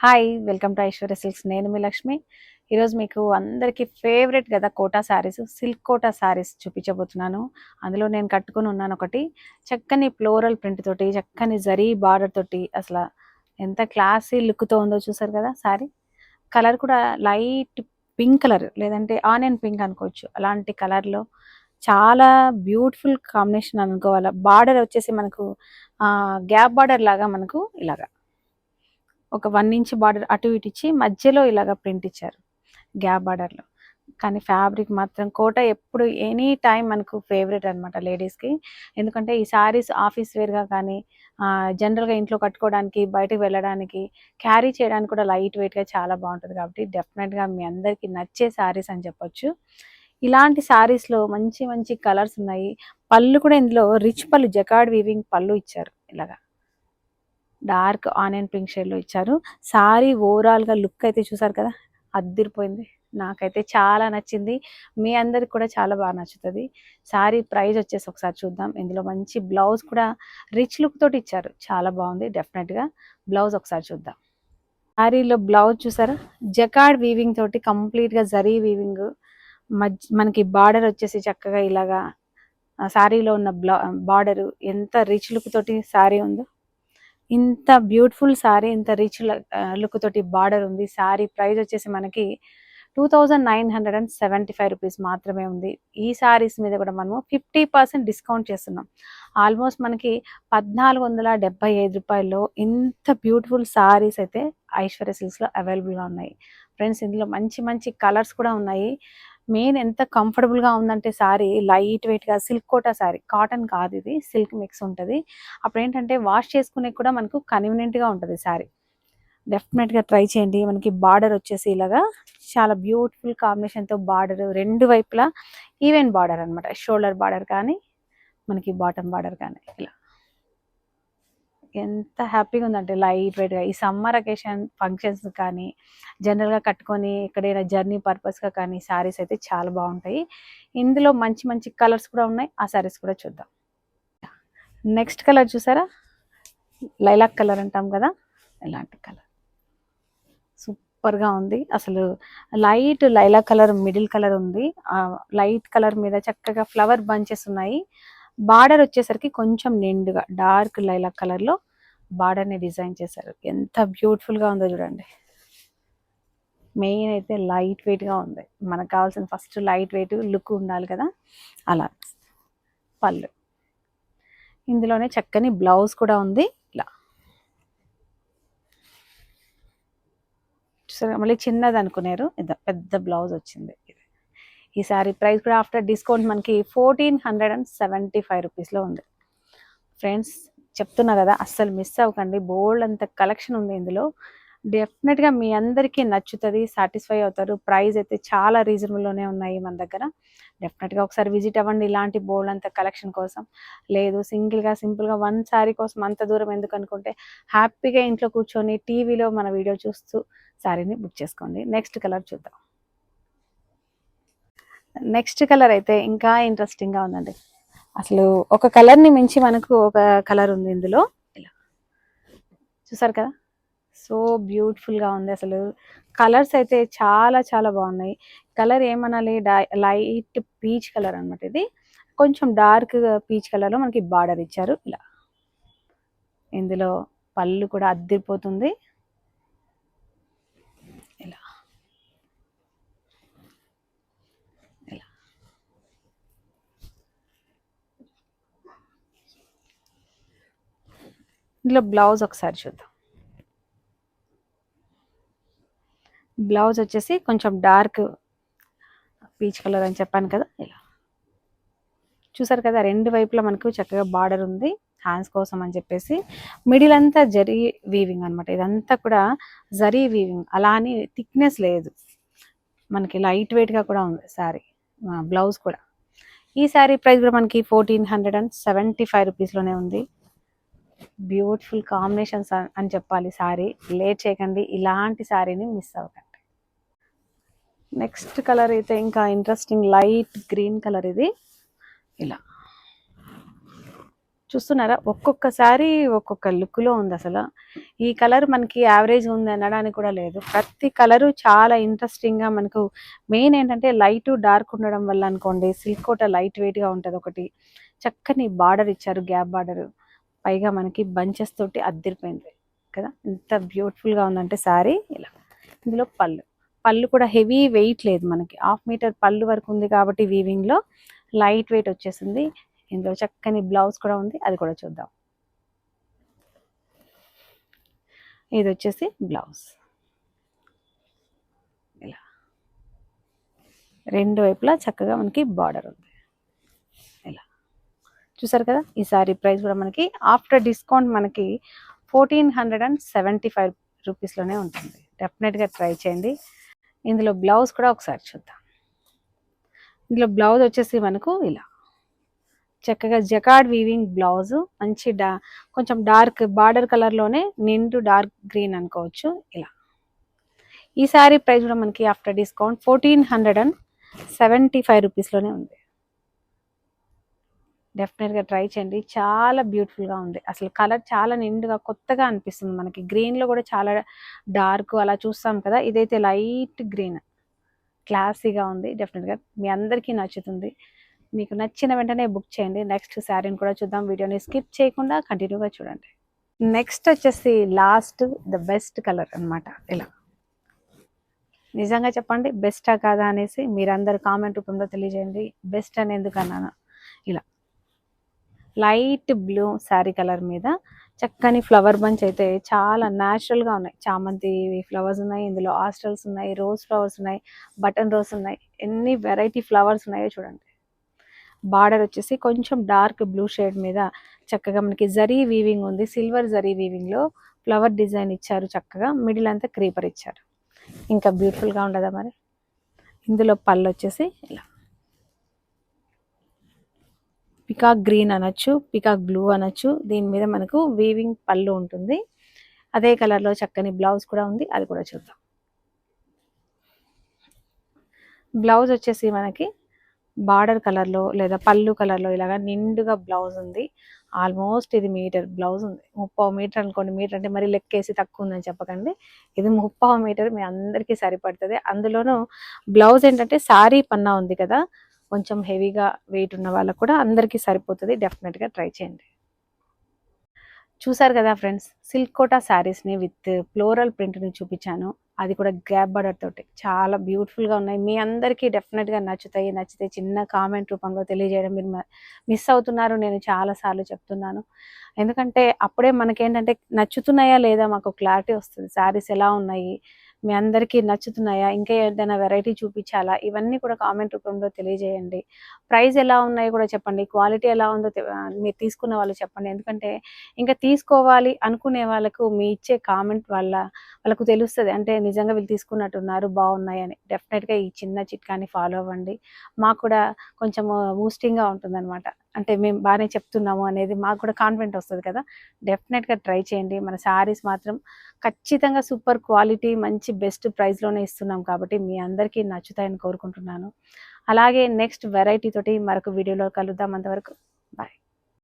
Hi welcome to Aishwarya Silks. నేను మీ లక్ష్మి. ఈరోజు మీకు అందరికీ ఫేవరెట్ కదా Kota saris, silk Kota saris చూపించబోతున్నాను. అందులో నేను కట్టుకుని ఉన్నాను ఒకటి చక్కని ఫ్లోరల్ ప్రింట్ తోటి, చక్కని జరీ బార్డర్ తోటి. అసలు ఎంత క్లాసీ లుక్తో ఉందో చూసారు కదా శారీ. కలర్ కూడా లైట్ పింక్ కలర్, లేదంటే ఆనియన్ పింక్ అనుకోవచ్చు. అలాంటి కలర్లో చాలా బ్యూటిఫుల్ కాంబినేషన్ అనుకోవాలి. బార్డర్ వచ్చేసి మనకు గ్యాప్ బార్డర్ లాగా మనకు ఇలాగా ఒక 1 ఇంచ్ బార్డర్ అటు ఇటు ఇచ్చి మధ్యలో ఇలాగ ప్రింట్ ఇచ్చారు గ్యాప్ బార్డర్లో. కానీ ఫ్యాబ్రిక్ మాత్రం కోట ఎప్పుడు ఎనీ టైం మనకు ఫేవరెట్ అనమాట లేడీస్కి. ఎందుకంటే ఈ శారీస్ ఆఫీస్ వేర్గా కానీ జనరల్గా ఇంట్లో కట్టుకోవడానికి, బయటకు వెళ్ళడానికి, క్యారీ చేయడానికి కూడా లైట్ వెయిట్గా చాలా బాగుంటుంది. కాబట్టి డెఫినెట్గా మీ అందరికీ నచ్చే శారీస్ అని చెప్పొచ్చు. ఇలాంటి శారీస్లో మంచి మంచి కలర్స్ ఉన్నాయి. పళ్ళు కూడా ఇందులో రిచ్ పళ్ళు, జకార్డ్ వీవింగ్ పళ్ళు ఇచ్చారు. ఇలాగా డార్క్ ఆనియన్ పింక్ షేడ్లో ఇచ్చారు. సారీ ఓవరాల్గా లుక్ అయితే చూసారు కదా, అద్దిరిపోయింది. నాకైతే చాలా నచ్చింది. మీ అందరికి కూడా చాలా బాగా నచ్చుతుంది. సారీ ప్రైస్ వచ్చేసి ఒకసారి చూద్దాం. ఇందులో మంచి బ్లౌజ్ కూడా రిచ్ లుక్ తోటి ఇచ్చారు, చాలా బాగుంది. డెఫినెట్గా బ్లౌజ్ ఒకసారి చూద్దాం. శారీలో బ్లౌజ్ చూసారా, జకార్డ్ వీవింగ్ తోటి కంప్లీట్గా జరీ వీవింగ్. మనకి బార్డర్ వచ్చేసి చక్కగా ఇలాగా శారీలో ఉన్న బార్డర్ ఎంత రిచ్ లుక్ తోటి శారీ ఉందో. ఇంత బ్యూటిఫుల్ శారీ, ఇంత రిచ్ లుక్ తోటి బార్డర్ ఉంది. శారీ ప్రైస్ వచ్చేసి మనకి 2975 రూపీస్ మాత్రమే ఉంది. ఈ శారీస్ మీద కూడా మనము 50% డిస్కౌంట్ చేస్తున్నాం. ఆల్మోస్ట్ మనకి 1475 రూపాయల్లో ఇంత బ్యూటిఫుల్ శారీస్ అయితే ఐశ్వర్య సిల్క్స్లో అవైలబుల్గా ఉన్నాయి. ఫ్రెండ్స్, ఇందులో మంచి మంచి కలర్స్ కూడా ఉన్నాయి. మెయిన్ ఎంత కంఫర్టబుల్గా ఉందంటే శారీ లైట్ వెయిట్గా, సిల్క్ కోటా శారీ, కాటన్ కాదు ఇది, సిల్క్ మిక్స్ ఉంటుంది. అప్పుడు ఏంటంటే వాష్ చేసుకునే కూడా మనకు కన్వీనియంట్గా ఉంటుంది శారీ. డెఫినెట్గా ట్రై చేయండి. మనకి బార్డర్ వచ్చేసి ఇలాగా చాలా బ్యూటిఫుల్ కాంబినేషన్తో బార్డర్ రెండు వైపులా ఈవెన్ బార్డర్ అనమాట. షోల్డర్ బార్డర్ కానీ మనకి బాటమ్ బార్డర్ కానీ ఇలా ఎంత హ్యాపీగా ఉందంటే లైట్ వెయిట్గా. ఈ సమ్మర్ అకేషన్ ఫంక్షన్స్ కానీ జనరల్గా కట్టుకొని ఎక్కడైనా జర్నీ పర్పస్గా కానీ శారీస్ అయితే చాలా బాగుంటాయి. ఇందులో మంచి మంచి కలర్స్ కూడా ఉన్నాయి. ఆ శారీస్ కూడా చూద్దాం. నెక్స్ట్ కలర్ చూసారా, లైలాక్ కలర్ అంటాం కదా, ఇలాంటి కలర్ సూపర్గా ఉంది. అసలు light lilac colour middle colour ఉంది. లైట్ కలర్ మీద చక్కగా ఫ్లవర్ బంచెస్ ఉన్నాయి. బార్డర్ వచ్చేసరికి కొంచెం నిండుగా డార్క్ లైలాక్ కలర్లో బార్డర్ని డిజైన్ చేశారు. ఎంత బ్యూటిఫుల్గా ఉందో చూడండి. మెయిన్ అయితే లైట్ వెయిట్గా ఉంది. మనకు కావాల్సిన ఫస్ట్ లైట్ వెయిట్ లుక్ ఉండాలి కదా, అలా. పళ్ళు ఇందులోనే చక్కని బ్లౌజ్ కూడా ఉంది. ఇలా చూసారా, మళ్ళీ చిన్నది అనుకున్నారు, ఇది పెద్ద బ్లౌజ్ వచ్చింది. ఈ శారీ ప్రైస్ కూడా ఆఫ్టర్ డిస్కౌంట్ మనకి 1475 రూపీస్లో ఉంది. ఫ్రెండ్స్, చెప్తున్నా కదా, అస్సలు మిస్ అవ్వకండి. బోల్డ్ అంత కలెక్షన్ ఉంది ఇందులో. డెఫినెట్గా మీ అందరికీ నచ్చుతుంది, సాటిస్ఫై అవుతారు. ప్రైస్ అయితే చాలా రీజనబుల్లోనే ఉన్నాయి మన దగ్గర. డెఫినెట్గా ఒకసారి విజిట్ అవ్వండి ఇలాంటి బోల్డ్ అంత కలెక్షన్ కోసం. లేదు సింగిల్గా సింపుల్గా వన్ శారీ కోసం అంత దూరం ఎందుకు అనుకుంటే, హ్యాపీగా ఇంట్లో కూర్చొని టీవీలో మన వీడియో చూస్తూ శారీని బుక్ చేసుకోండి. నెక్స్ట్ కలర్ చూద్దాం. నెక్స్ట్ కలర్ అయితే ఇంకా ఇంట్రెస్టింగ్గా ఉందండి. అసలు ఒక కలర్ని మించి మనకు ఒక కలర్ ఉంది ఇందులో. ఇలా చూసారు కదా, సో బ్యూటిఫుల్గా ఉంది. అసలు కలర్స్ అయితే చాలా చాలా బాగున్నాయి. కలర్ ఏమనాలి, లైట్ పీచ్ కలర్ అనమాట. ఇది కొంచెం డార్క్ పీచ్ కలర్లో మనకి బార్డర్ ఇచ్చారు. ఇలా ఇందులో పళ్ళు కూడా అద్దిరిపోతుంది. ఇలా ఇలా ఇందులో బ్లౌజ్ ఒకసారి చూద్దాం. బ్లౌజ్ వచ్చేసి కొంచెం డార్క్ పీచ్ కలర్ అని చెప్పాను కదా, ఇలా చూసారు కదా, రెండు వైపులా మనకు చక్కగా బార్డర్ ఉంది హ్యాండ్స్ కోసం అని చెప్పేసి. మిడిల్ అంతా జరీ వీవింగ్ అనమాట. ఇదంతా కూడా జరీ వీవింగ్, అలా అని థిక్నెస్ లేదు, మనకి లైట్ వెయిట్గా కూడా ఉంది శారీ. బ్లౌజ్ కూడా. ఈ శారీ ప్రైస్ కూడా మనకి 1475 రూపీస్లోనే ఉంది. బ్యూటిఫుల్ కాంబినేషన్స్ అని చెప్పాలి. శారీ లేట్ చేయకండి, ఇలాంటి శారీని మిస్ అవ్వకండి. నెక్స్ట్ కలర్ అయితే ఇంకా ఇంట్రెస్టింగ్ లైట్ గ్రీన్ కలర్. ఇది ఇలా చూస్తున్నారా, ఒక్కొక్కసారి ఒక్కొక్క లుక్లో ఉంది అసలు. ఈ కలర్ మనకి యావరేజ్ ఉంది అనడానికి కూడా లేదు. ప్రతి కలరు చాలా ఇంట్రెస్టింగ్గా మనకు. మెయిన్ ఏంటంటే లైట్ డార్క్ ఉండడం వల్ల అనుకోండి, సిల్క్ కోట లైట్ వెయిట్గా ఉంటుంది. ఒకటి చక్కని బార్డర్ ఇచ్చారు, గ్యాప్ బార్డర్. పైగా మనకి బంచెస్ తోటి అద్దరిపోయింది కదా, ఎంత బ్యూటిఫుల్గా ఉందంటే శారీ. ఇలా ఇందులో పళ్ళు, పళ్ళు కూడా హెవీ వెయిట్ లేదు, మనకి 1/2 మీటర్ పళ్ళు వరకు ఉంది కాబట్టి వీవింగ్లో లైట్ వెయిట్ వచ్చేసింది. ఇందులో చక్కని బ్లౌజ్ కూడా ఉంది, అది కూడా చూద్దాం. ఇది వచ్చేసి బ్లౌజ్. ఇలా రెండు వైపులా చక్కగా మనకి బార్డర్ ఉంది. ఇలా చూసారు కదా. ఈ సారీ ప్రైస్ కూడా మనకి ఆఫ్టర్ డిస్కౌంట్ మనకి 1475 రూపీస్లోనే ఉంటుంది. డెఫినెట్గా ట్రై చేయండి. ఇందులో బ్లౌజ్ కూడా ఒకసారి చూద్దాం. ఇందులో బ్లౌజ్ వచ్చేసి మనకు ఇలా చక్కగా జకార్డ్ వీవింగ్ బ్లౌజ్, మంచి కొంచెం డార్క్ బార్డర్ కలర్లోనే నిండు డార్క్ గ్రీన్ అనుకోవచ్చు. ఇలా ఈ సారీ ప్రైస్ కూడా మనకి ఆఫ్టర్ డిస్కౌంట్ 1475 రూపీస్లోనే ఉంది. డెఫినెట్గా ట్రై చేయండి, చాలా బ్యూటిఫుల్గా ఉంది. అసలు కలర్ చాలా నిండుగా కొత్తగా అనిపిస్తుంది మనకి. గ్రీన్లో కూడా చాలా డార్క్ అలా చూస్తాం కదా, ఇదైతే లైట్ గ్రీన్, క్లాసీగా ఉంది. డెఫినెట్గా మీ అందరికీ నచ్చుతుంది. మీకు నచ్చిన వెంటనే బుక్ చేయండి. నెక్స్ట్ శారీని కూడా చూద్దాం. వీడియోని స్కిప్ చేయకుండా కంటిన్యూగా చూడండి. నెక్స్ట్ వచ్చేసి లాస్ట్ ద బెస్ట్ కలర్ అనమాట. ఇలా నిజంగా చెప్పండి, బెస్టా కాదా అనేసి మీరందరూ కామెంట్ రూపంలో తెలియజేయండి. బెస్ట్ అని ఎందుకు అన్నాను. ఇలా లైట్ బ్లూ శారీ కలర్ మీద చక్కని ఫ్లవర్ బంచ్ అయితే చాలా న్యాచురల్గా ఉన్నాయి. చామంతి ఫ్లవర్స్ ఉన్నాయి, ఇందులో ఆస్ట్రల్స్ ఉన్నాయి, రోజ్ ఫ్లవర్స్ ఉన్నాయి, బటన్ రోజ్ ఉన్నాయి. ఎన్ని వెరైటీ ఫ్లవర్స్ ఉన్నాయో చూడండి. బార్డర్ వచ్చేసి కొంచెం డార్క్ బ్లూ షేడ్ మీద చక్కగా మనకి జరీ వీవింగ్ ఉంది. సిల్వర్ జరీ వీవింగ్లో ఫ్లవర్ డిజైన్ ఇచ్చారు. చక్కగా మిడిల్ అంతా క్రీపర్ ఇచ్చారు. ఇంకా బ్యూటిఫుల్గా ఉండదా మరి. ఇందులో పళ్ళు వచ్చేసి ఇలా పికాక్ గ్రీన్ అనొచ్చు, పికాక్ బ్లూ అనొచ్చు. దీని మీద మనకు వీవింగ్ పళ్ళు ఉంటుంది. అదే కలర్లో చక్కని బ్లౌజ్ కూడా ఉంది, అది కూడా చూద్దాం. బ్లౌజ్ వచ్చేసి మనకి బార్డర్ కలర్లో లేదా పళ్ళు కలర్లో ఇలాగా నిండుగా బ్లౌజ్ ఉంది. ఆల్మోస్ట్ ఇది మీటర్ బ్లౌజ్ ఉంది. 30 మీటర్ అనుకోండి. మీటర్ అంటే మరి లెక్కేసి తక్కువ ఉందని చెప్పకండి. ఇది 30 మీటర్ మీ అందరికీ సరిపడుతుంది. అందులోనూ బ్లౌజ్ ఏంటంటే శారీ పన్నా ఉంది కదా, కొంచెం హెవీగా వెయిట్ ఉన్న వాళ్ళకు కూడా అందరికీ సరిపోతుంది. డెఫినెట్గా ట్రై చేయండి. చూసారు కదా ఫ్రెండ్స్, సిల్క్ కోటా శారీస్ని విత్ ఫ్లోరల్ ప్రింట్ని చూపించాను. అది కూడా గ్యాప్ బార్డర్ తోటి చాలా బ్యూటిఫుల్గా ఉన్నాయి. మీ అందరికీ డెఫినెట్గా నచ్చుతాయి. నచ్చితే చిన్న కామెంట్ రూపంలో తెలియజేయడం మీరు మిస్ అవుతున్నారు. నేను చాలాసార్లు చెప్తున్నాను. ఎందుకంటే అప్పుడే మనకేంటంటే నచ్చుతున్నాయా లేదా మాకు క్లారిటీ వస్తుంది. శారీస్ ఎలా ఉన్నాయి, మీ అందరికీ నచ్చుతున్నాయా, ఇంకా ఏదైనా వెరైటీ చూపించాలా, ఇవన్నీ కూడా కామెంట్ రూపంలో తెలియజేయండి. ప్రైస్ ఎలా ఉన్నాయో కూడా చెప్పండి. క్వాలిటీ ఎలా ఉందో మీరు తీసుకున్న వాళ్ళు చెప్పండి. ఎందుకంటే ఇంకా తీసుకోవాలి అనుకునే వాళ్ళకు మీ ఇచ్చే కామెంట్ వాళ్ళకు తెలుస్తుంది. అంటే నిజంగా వీళ్ళు తీసుకున్నట్టున్నారు, బాగున్నాయని. డెఫినెట్గా ఈ చిన్న చిట్కాని ఫాలో అవ్వండి. మాకు కూడా కొంచెం బూస్టింగ్గా ఉంటుందన్నమాట. అంటే మేము బాగానే చెప్తున్నాము అనేది మాకు కూడా కాన్ఫిడెంట్ వస్తుంది కదా. డెఫినెట్గా ట్రై చేయండి. మన శారీస్ మాత్రం ఖచ్చితంగా సూపర్ క్వాలిటీ, మంచి బెస్ట్ ప్రైస్లోనే ఇస్తున్నాం కాబట్టి మీ అందరికీ నచ్చుతాయని కోరుకుంటున్నాను. అలాగే నెక్స్ట్ వెరైటీ తోటి మరొక వీడియోలో కలుద్దాం. అంతవరకు బాయ్.